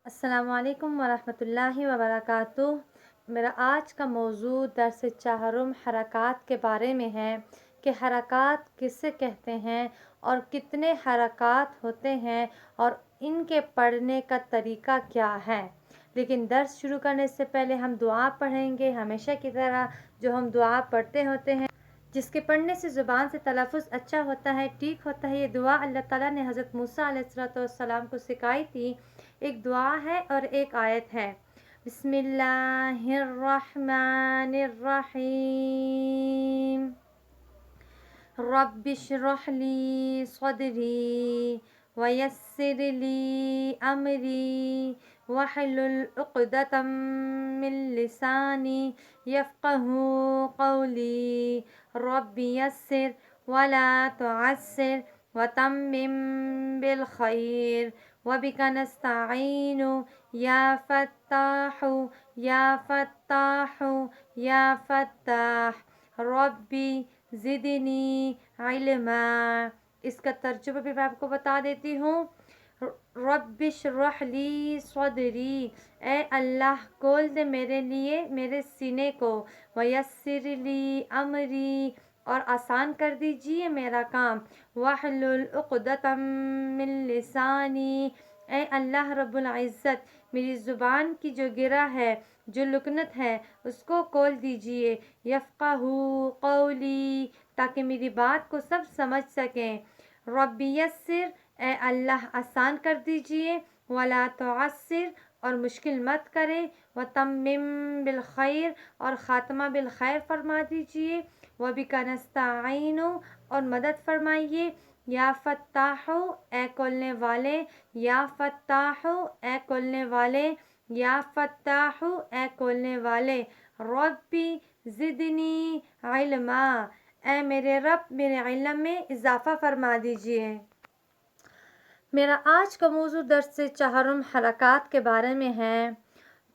السلام علیکم ورحمۃ اللہ وبرکاتہ۔ میرا آج کا موضوع درس چہارم حرکات کے بارے میں ہے کہ حرکات کسے کہتے ہیں اور کتنے حرکات ہوتے ہیں اور ان کے پڑھنے کا طریقہ کیا ہے۔ لیکن درس شروع کرنے سے پہلے ہم دعا پڑھیں گے ہمیشہ کی طرح جو ہم دعا پڑھتے ہوتے ہیں، جس کے پڑھنے سے زبان سے تلفظ اچھا ہوتا ہے، ٹھیک ہوتا ہے۔ یہ دعا اللہ تعالیٰ نے حضرت موسیٰ علیہ السلام کو سکھائی تھی۔ ایک دعا ہے اور ایک آیت ہے۔ بسم اللہ الرحمن الرحیم۔ رب اشرح لی صدری ویسر لی امری واحلل عقدۃ من لسانی یفقہوا قولی۔ رب یسر ولا تعسر وتمم بالخیر وبک نستعین یا فتاح یا فتاح یا فتاح ربی زدنی علما۔ اس کا ترجمہ بھی میں آپ کو بتا دیتی ہوں۔ رب اشرح لی صدری، اے اللہ کھول دے میرے لیے میرے سینے کو، ویسر لی امری، اور آسان کر دیجئے میرا کام، واحلل عقدۃ من لسانی، اے اللہ رب العزت میری زبان کی جو گرہ ہے، جو لکنت ہے، اس کو کھول دیجئے، یفقہوا قولی، تاکہ میری بات کو سب سمجھ سکیں۔ رب یسر، اے اللہ آسان کر دیجئے، ولا تعسر، اور مشکل مت کرے، وتمم بالخیر، اور خاتمہ بالخیر فرما دیجئے، وبک نستعین، اور مدد فرمائیے، یا فتاح، اے کھولنے والے، یا فتاح، اے کھولنے والے، یا فتاح، اے کھولنے والے، ربی زدنی علما، اے میرے رب میرے علم میں اضافہ فرما دیجئے۔ میرا آج کا موضوع درس چہارم حرکات کے بارے میں ہے۔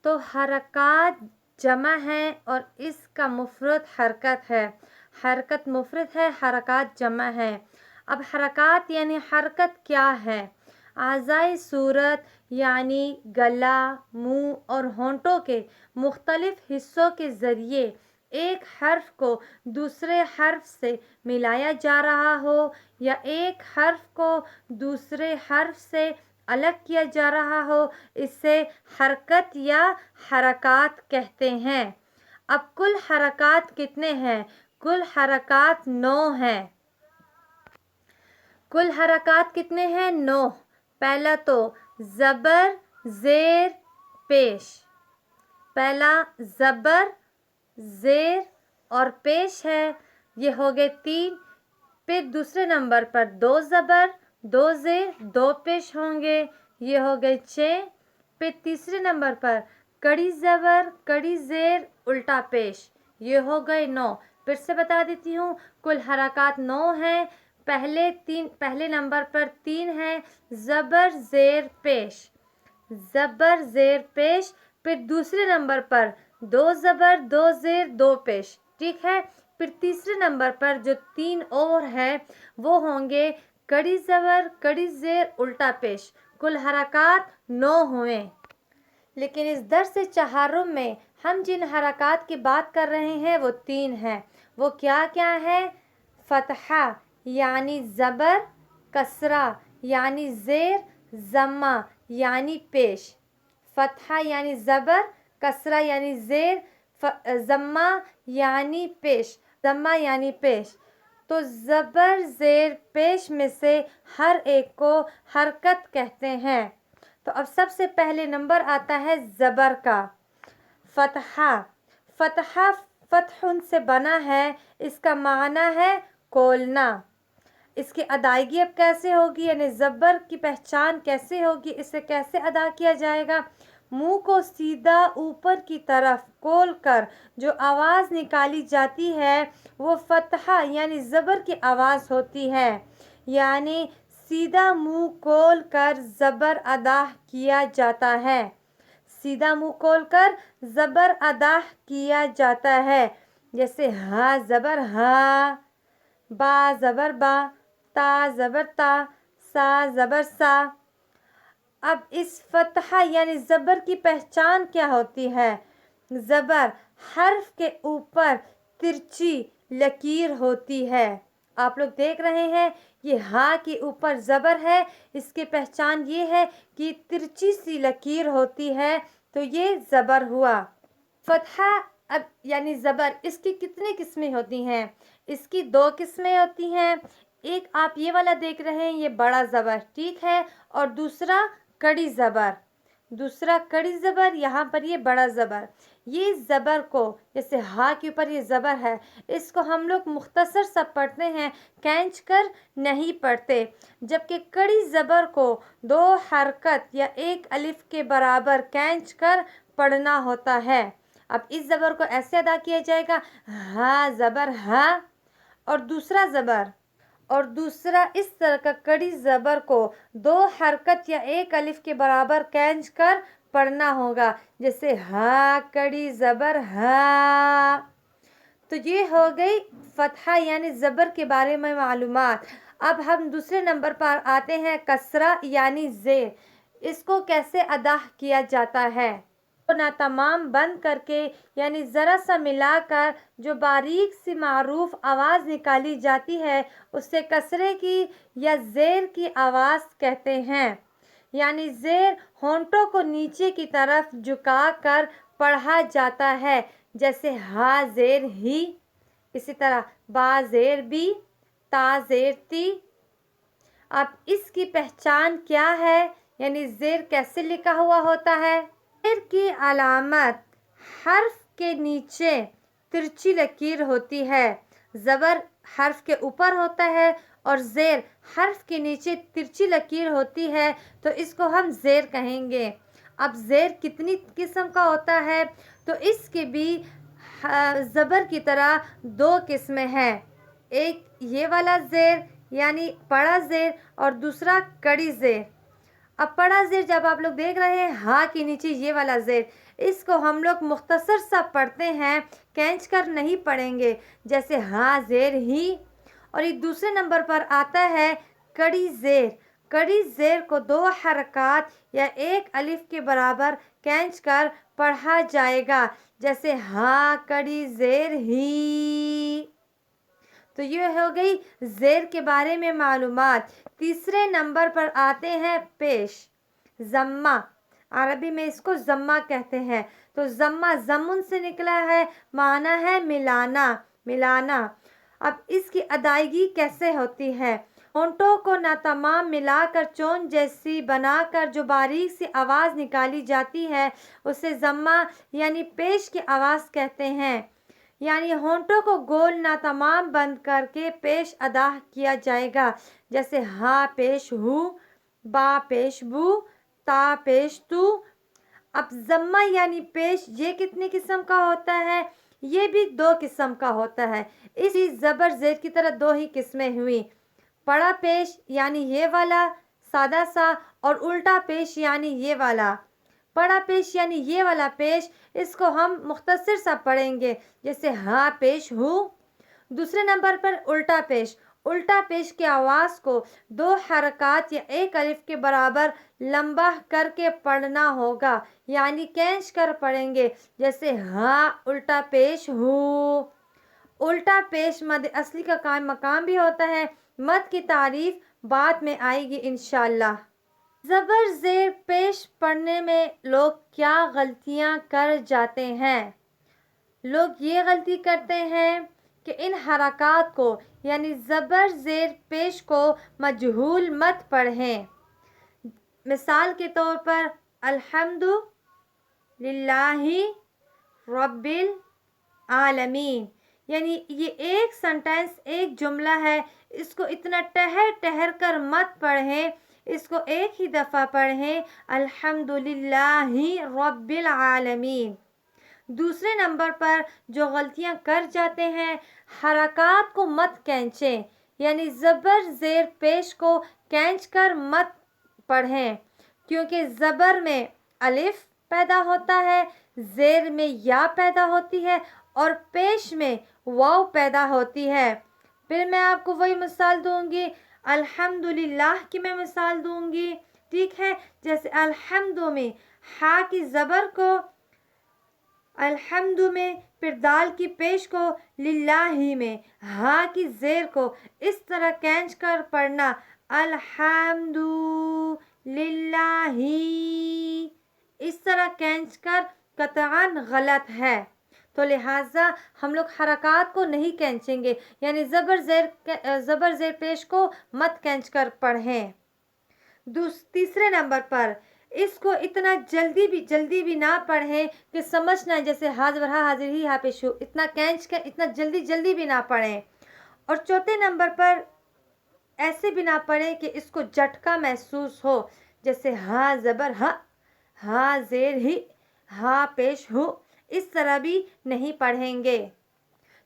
تو حرکات جمع ہے اور اس کا مفرد حرکت ہے۔ حرکت مفرد ہے، حرکات جمع ہے۔ اب حرکات یعنی حرکت کیا ہے؟ اعضائے صورت یعنی گلا، منہ اور ہونٹوں کے مختلف حصوں کے ذریعے ایک حرف کو دوسرے حرف سے ملایا جا رہا ہو یا ایک حرف کو دوسرے حرف سے الگ کیا جا رہا ہو، اسے حرکت یا حرکات کہتے ہیں۔ اب کل حرکات کتنے ہیں؟ کل حرکات 9 ہیں۔ کل حرکات کتنے ہیں؟ 9۔ پہلا تو زبر زیر پیش، پہلا زبر زیر اور پیش ہے، یہ ہو گئے 3۔ پھر دوسرے نمبر پر 2 زبر 2 زیر 2 پیش ہوں گے، یہ ہو گئے 6۔ پھر تیسرے نمبر پر کڑی زبر کڑی زیر الٹا پیش، یہ ہو گئے 9۔ پھر سے بتا دیتی ہوں، کل حرکات 9 ہیں۔ پہلے نمبر پر 3 ہے زبر زیر پیش، زبر زیر پیش۔ پھر دوسرے نمبر پر 2 زبر 2 زیر 2 پیش، ٹھیک ہے۔ پھر تیسرے نمبر پر جو 3 اور ہے وہ ہوں گے کڑی زبر کڑی زیر الٹا پیش۔ کل حرکات 9 ہوئے۔ لیکن اس درس چہارم میں ہم جن حرکات کی بات کر رہے ہیں وہ 3 ہیں۔ وہ کیا کیا ہے؟ فتحہ یعنی زبر، کسرہ یعنی زیر، ضمہ یعنی پیش۔ فتحہ یعنی زبر، کسرہ یعنی زیر، ضمہ یعنی پیش، ضمہ یعنی پیش۔ تو زبر زیر پیش میں سے ہر ایک کو حرکت کہتے ہیں۔ تو اب سب سے پہلے نمبر آتا ہے زبر کا، فتحہ۔ فتحہ فتح سے بنا ہے، اس کا معنی ہے کھولنا۔ اس کی ادائیگی اب کیسے ہوگی، یعنی زبر کی پہچان کیسے ہوگی، اسے کیسے ادا کیا جائے گا؟ منہ کو سیدھا اوپر کی طرف کھول کر جو آواز نکالی جاتی ہے وہ فتحہ یعنی زبر کی آواز ہوتی ہے، یعنی سیدھا منہ کھول کر زبر ادا کیا جاتا ہے، سیدھا منہ کھول کر زبر ادا کیا جاتا ہے۔ جیسے ہا زبر ہا، با زبر با، تا زبر تا، سا زبر سا۔ اب اس فتحہ یعنی زبر کی پہچان کیا ہوتی ہے؟ زبر حرف کے اوپر ترچی لکیر ہوتی ہے. آپ لوگ دیکھ رہے ہیں یہ ہاں کے اوپر زبر ہے، اس کی پہچان یہ ہے کہ ترچی سی لکیر ہوتی ہے تو یہ زبر ہوا. فتحہ اب یعنی زبر، اس کی کتنی قسمیں ہوتی ہیں؟ اس کی 2 قسمیں ہوتی ہیں. ایک آپ یہ والا دیکھ رہے ہیں، یہ بڑا زبر، ٹھیک ہے، اور دوسرا کڑی زبر. دوسرا کڑی زبر، یہاں پر یہ بڑا زبر. یہ زبر کو جیسے ہا کے اوپر یہ زبر ہے، اس کو ہم لوگ مختصر سا پڑھتے ہیں، کھینچ کر نہیں پڑھتے. جبکہ کڑی زبر کو 2 حرکت یا 1 الف کے برابر کھینچ کر پڑھنا ہوتا ہے. اب اس زبر کو ایسے ادا کیا جائے گا، ہا زبر ہا، اور دوسرا اس طرح کا کڑی زبر کو 2 حرکت یا 1 الف کے برابر کھینچ کر پڑھنا ہوگا، جیسے ہا کڑی زبر ہا. تو یہ ہو گئی فتحہ یعنی زبر کے بارے میں معلومات. اب ہم دوسرے نمبر پر آتے ہیں، کسرہ یعنی زیر. اس کو کیسے ادا کیا جاتا ہے؟ ناتمام بند کر کے یعنی ذرا سا ملا کر جو باریک سی معروف آواز نکالی جاتی ہے اسے کسرے کی یا زیر کی آواز کہتے ہیں. یعنی زیر ہونٹوں کو نیچے کی طرف جھکا کر پڑھا جاتا ہے، جیسے ہا زیر ہی، اسی طرح با زیر بی، تا زیر تی. اب اس کی پہچان کیا ہے؟ یعنی زیر کیسے لکھا ہوا ہوتا ہے؟ زیر کی علامت حرف کے نیچے ترچی لکیر ہوتی ہے. زبر حرف کے اوپر ہوتا ہے اور زیر حرف کے نیچے ترچی لکیر ہوتی ہے تو اس کو ہم زیر کہیں گے. اب زیر کتنی قسم کا ہوتا ہے؟ تو اس کے بھی زبر کی طرح 2 قسمیں ہیں. ایک یہ والا زیر یعنی بڑا زیر اور دوسرا کڑی زیر. اب بڑا زیر جب آپ لوگ دیکھ رہے ہیں ہاں کے نیچے یہ والا زیر، اس کو ہم لوگ مختصر سا پڑھتے ہیں، کھینچ کر نہیں پڑھیں گے، جیسے ہاں زیر ہی. اور یہ دوسرے نمبر پر آتا ہے کڑی زیر. کڑی زیر کو 2 حرکات یا 1 الف کے برابر کھینچ کر پڑھا جائے گا، جیسے ہاں کڑی زیر ہی. تو یہ ہو گئی زیر کے بارے میں معلومات. تیسرے نمبر پر آتے ہیں پیش. ضمہ، عربی میں اس کو ضمہ کہتے ہیں. تو ضمہ ضمن سے نکلا ہے، معنی ہے ملانا. اب اس کی ادائیگی کیسے ہوتی ہے؟ ہونٹوں کو ناتمام ملا کر چون جیسی بنا کر جو باریک سی آواز نکالی جاتی ہے اسے ضمہ یعنی پیش کی آواز کہتے ہیں. یعنی ہونٹوں کو گول ناتمام بند کر کے پیش ادا کیا جائے گا، جیسے ہا پیش ہو، با پیش بو، تا پیش تو. اب ضمہ یعنی پیش یہ کتنی قسم کا ہوتا ہے؟ یہ بھی 2 قسم کا ہوتا ہے. اسی زبر زیر کی طرح 2 ہی قسمیں ہوئی. بڑا پیش یعنی یہ والا سادہ سا، اور الٹا پیش یعنی یہ والا. بڑا پیش یعنی یہ والا پیش، اس کو ہم مختصر سا پڑھیں گے، جیسے ہاں پیش ہو. دوسرے نمبر پر الٹا پیش. الٹا پیش کی آواز کو 2 حرکات یا 1 الف کے برابر لمبا کر کے پڑھنا ہوگا، یعنی کھینچ کر پڑھیں گے، جیسے ہاں الٹا پیش ہو. الٹا پیش مد اصلی کا مقام بھی ہوتا ہے. مد کی تعریف بعد میں آئے گی انشاءاللہ. زبر زیر پیش پڑھنے میں لوگ کیا غلطیاں کر جاتے ہیں؟ لوگ یہ غلطی کرتے ہیں کہ ان حرکات کو یعنی زبر زیر پیش کو مجہول مت پڑھیں. مثال کے طور پر الحمد للہ رب العالمین، یعنی یہ ایک سنٹینس ایک جملہ ہے، اس کو اتنا ٹہر کر مت پڑھیں، اس کو ایک ہی دفعہ پڑھیں، الحمد للہ رب العالمین. دوسرے نمبر پر جو غلطیاں کر جاتے ہیں، حرکات کو مت کھینچیں، یعنی زبر زیر پیش کو کھینچ کر مت پڑھیں، کیونکہ زبر میں الف پیدا ہوتا ہے، زیر میں یا پیدا ہوتی ہے اور پیش میں واو پیدا ہوتی ہے. پھر میں آپ کو وہی مثال دوں گی، الحمدللہ کی میں مثال دوں گی، ٹھیک ہے. جیسے الحمد میں ہا کی زبر کو الحمد میں، پھر دال کی پیش کو للہ میں، ہا کی زیر کو اس طرح کھینچ کر پڑھنا الحمد للہ. اس طرح کھینچ کر قطعاً غلط ہے. تو لہٰذا ہم لوگ حرکات کو نہیں کھینچیں گے، یعنی زبر زیر پیش کو مت کھینچ کر پڑھیں. تیسرے نمبر پر اس کو اتنا جلدی بھی نہ پڑھیں کہ سمجھ نہ، جیسے حاضر ہا حاضر ہی ہا پیش ہو، اتنا کھینچ کر اتنا جلدی بھی نہ پڑھیں. اور چوتھے نمبر پر ایسے بھی نہ پڑھیں کہ اس کو جھٹکا محسوس ہو، جیسے ہا زبر ہا، ہا زیر ہی، ہا پیش ہو، اس طرح بھی نہیں پڑھیں گے.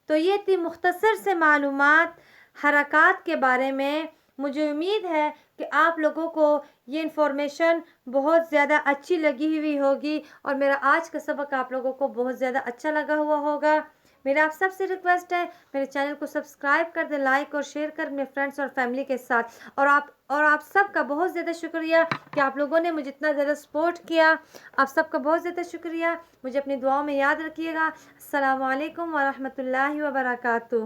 تو یہ تھی مختصر سے معلومات حرکات کے بارے میں. مجھے امید ہے کہ آپ لوگوں کو یہ انفارمیشن بہت زیادہ اچھی لگی ہوئی ہوگی اور میرا آج کا سبق آپ لوگوں کو بہت زیادہ اچھا لگا ہوا ہوگا. میرا آپ سب سے ریکویسٹ ہے میرے چینل کو سبسکرائب کر دیں، لائک اور شیئر کر اپنے فرینڈس اور فیملی کے ساتھ. اور آپ سب کا بہت زیادہ شکریہ کہ آپ لوگوں نے مجھے اتنا زیادہ سپورٹ کیا. آپ سب کا بہت زیادہ شکریہ. مجھے اپنی دعاؤں میں یاد رکھیے گا. السلام علیکم ورحمۃ اللہ وبرکاتہ.